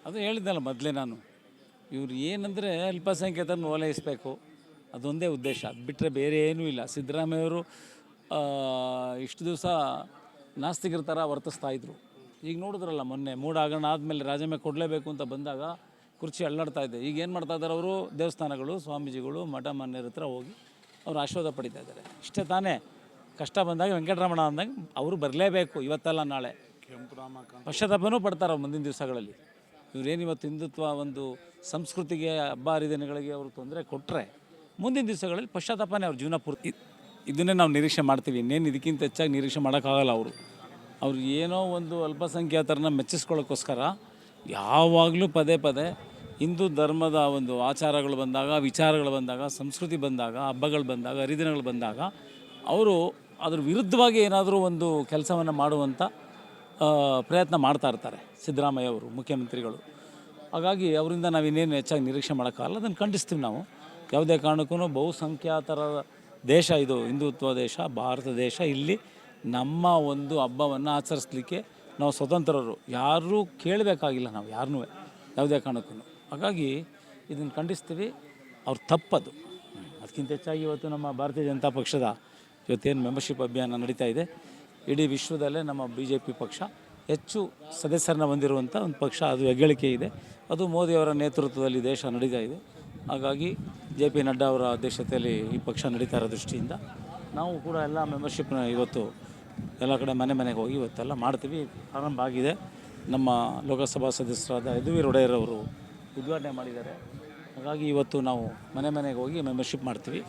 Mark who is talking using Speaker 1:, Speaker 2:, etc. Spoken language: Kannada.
Speaker 1: ಅದು ಹೇಳಿದ್ದಲ್ಲ ಮೊದಲೇ ನಾನು. ಇವ್ರು ಏನಂದರೆ ಅಲ್ಪಸಂಖ್ಯಾತರನ್ನು ಓಲೈಸಬೇಕು, ಅದೊಂದೇ ಉದ್ದೇಶ. ಅದು ಬಿಟ್ಟರೆ ಬೇರೆ ಏನೂ ಇಲ್ಲ. ಸಿದ್ದರಾಮಯ್ಯವರು ಇಷ್ಟು ದಿವಸ ನಾಸ್ತಿಕರ ಥರ ವರ್ತಿಸ್ತಾಯಿದ್ರು. ಈಗ ನೋಡಿದ್ರಲ್ಲ, ಮೊನ್ನೆ ಮೂಡ ಹಗರಣ ಆದಮೇಲೆ ರಾಜೀನಾಮೆ ಕೊಡಲೇಬೇಕು ಅಂತ ಬಂದಾಗ ಕುರ್ಚಿ ಅಳ್ಳಾಡ್ತಾ ಇದೆ. ಈಗ ಏನು ಮಾಡ್ತಾ ಇದ್ದಾರೆ ಅವರು? ದೇವಸ್ಥಾನಗಳು, ಸ್ವಾಮೀಜಿಗಳು, ಮಠ ಮಾನ್ಯರ ಹತ್ರ ಹೋಗಿ ಅವರು ಆಶೀರ್ವಾದ ಪಡಿತಾ ಇದ್ದಾರೆ. ಇಷ್ಟೇ ತಾನೇ. ಕಷ್ಟ ಬಂದಾಗ ವೆಂಕಟರಮಣ ಅಂದಂಗೆ ಅವರು ಬರಲೇಬೇಕು, ಇವತ್ತಲ್ಲ ನಾಳೆ. ಪಶ್ಚಾತ್ತಾಪನೂ ಪಡ್ತಾರೆ ಮುಂದಿನ ದಿವಸಗಳಲ್ಲಿ. ಇವರೇನು ಇವತ್ತು ಹಿಂದುತ್ವ ಒಂದು ಸಂಸ್ಕೃತಿಗೆ, ಹಬ್ಬ ಹರಿದಿನಗಳಿಗೆ ಅವರು ತೊಂದರೆ ಕೊಟ್ಟರೆ ಮುಂದಿನ ದಿವಸಗಳಲ್ಲಿ ಪಶ್ಚಾತ್ತಾಪನೇ ಅವ್ರ ಜೀವನ ಪೂರ್ತಿ. ಇದನ್ನೇ ನಾವು ನಿರೀಕ್ಷೆ ಮಾಡ್ತೀವಿ. ಇನ್ನೇನು ಇದಕ್ಕಿಂತ ಹೆಚ್ಚಾಗಿ ನಿರೀಕ್ಷೆ ಮಾಡೋಕ್ಕಾಗಲ್ಲ. ಅವ್ರು ಏನೋ ಒಂದು ಅಲ್ಪಸಂಖ್ಯಾತರನ್ನ ಮೆಚ್ಚಿಸ್ಕೊಳ್ಳೋಕ್ಕೋಸ್ಕರ ಯಾವಾಗಲೂ ಪದೇ ಪದೇ ಹಿಂದೂ ಧರ್ಮದ ಒಂದು ಆಚಾರಗಳು ಬಂದಾಗ, ವಿಚಾರಗಳು ಬಂದಾಗ, ಸಂಸ್ಕೃತಿ ಬಂದಾಗ, ಹಬ್ಬಗಳು ಬಂದಾಗ, ಹರಿದಿನಗಳು ಬಂದಾಗ ಅವರು ಅದ್ರ ವಿರುದ್ಧವಾಗಿ ಏನಾದರೂ ಒಂದು ಕೆಲಸವನ್ನು ಮಾಡುವಂಥ ಪ್ರಯತ್ನ ಮಾಡ್ತಾ ಇರ್ತಾರೆ ಸಿದ್ದರಾಮಯ್ಯ ಅವರು, ಮುಖ್ಯಮಂತ್ರಿಗಳು. ಹಾಗಾಗಿ ಅವರಿಂದ ನಾವು ಇನ್ನೇನು ಹೆಚ್ಚಾಗಿ ನಿರೀಕ್ಷೆ ಮಾಡೋಕ್ಕಾಗಲ್ಲ. ಅದನ್ನು ಖಂಡಿಸ್ತೀವಿ ನಾವು. ಯಾವುದೇ ಕಾರಣಕ್ಕೂ ಬಹುಸಂಖ್ಯಾತರ ದೇಶ ಇದು, ಹಿಂದುತ್ವ ದೇಶ, ಭಾರತ ದೇಶ. ಇಲ್ಲಿ ನಮ್ಮ ಒಂದು ಹಬ್ಬವನ್ನು ಆಚರಿಸಲಿಕ್ಕೆ ನಾವು ಸ್ವತಂತ್ರರು. ಯಾರೂ ಕೇಳಬೇಕಾಗಿಲ್ಲ ನಾವು ಯಾರನ್ನೂ, ಯಾವುದೇ ಕಾರಣಕ್ಕೂ. ಹಾಗಾಗಿ ಇದನ್ನು ಖಂಡಿಸ್ತೀವಿ. ಅವ್ರು ತಪ್ಪದು. ಅದಕ್ಕಿಂತ ಹೆಚ್ಚಾಗಿ ಇವತ್ತು ನಮ್ಮ ಭಾರತೀಯ ಜನತಾ ಪಕ್ಷದ ಇವತ್ತೇನು ಮೆಂಬರ್ಶಿಪ್ ಅಭಿಯಾನ ನಡೀತಾ ಇದೆ, ಇಡೀ ವಿಶ್ವದಲ್ಲೇ ನಮ್ಮ BJP ಪಕ್ಷ ಹೆಚ್ಚು ಸದಸ್ಯರನ್ನ ಹೊಂದಿರುವಂಥ ಒಂದು ಪಕ್ಷ. ಅದು ಹೆಗ್ಗಳಿಕೆ ಇದೆ. ಅದು ಮೋದಿಯವರ ನೇತೃತ್ವದಲ್ಲಿ ದೇಶ ನಡೀತಾ ಇದೆ. ಹಾಗಾಗಿ JP ನಡ್ಡಾ ಅವರ ಅಧ್ಯಕ್ಷತೆಯಲ್ಲಿ ಈ ಪಕ್ಷ ನಡೀತಾ ಇರೋ ದೃಷ್ಟಿಯಿಂದ ನಾವು ಕೂಡ ಎಲ್ಲ ಮೆಂಬರ್ಶಿಪ್ನ ಇವತ್ತು ಎಲ್ಲ ಕಡೆ ಮನೆಗೆ ಹೋಗಿ ಇವತ್ತೆಲ್ಲ ಮಾಡ್ತೀವಿ. ಪ್ರಾರಂಭ ಆಗಿದೆ. ನಮ್ಮ ಲೋಕಸಭಾ ಸದಸ್ಯರಾದ ಯದುವೀರ್ ಒಡೆಯರ್ ಅವರು ಉದ್ಘಾಟನೆ ಮಾಡಿದ್ದಾರೆ. ಹಾಗಾಗಿ ಇವತ್ತು ನಾವು ಮನೆಗೆ ಹೋಗಿ ಮೆಂಬರ್ಶಿಪ್ ಮಾಡ್ತೀವಿ.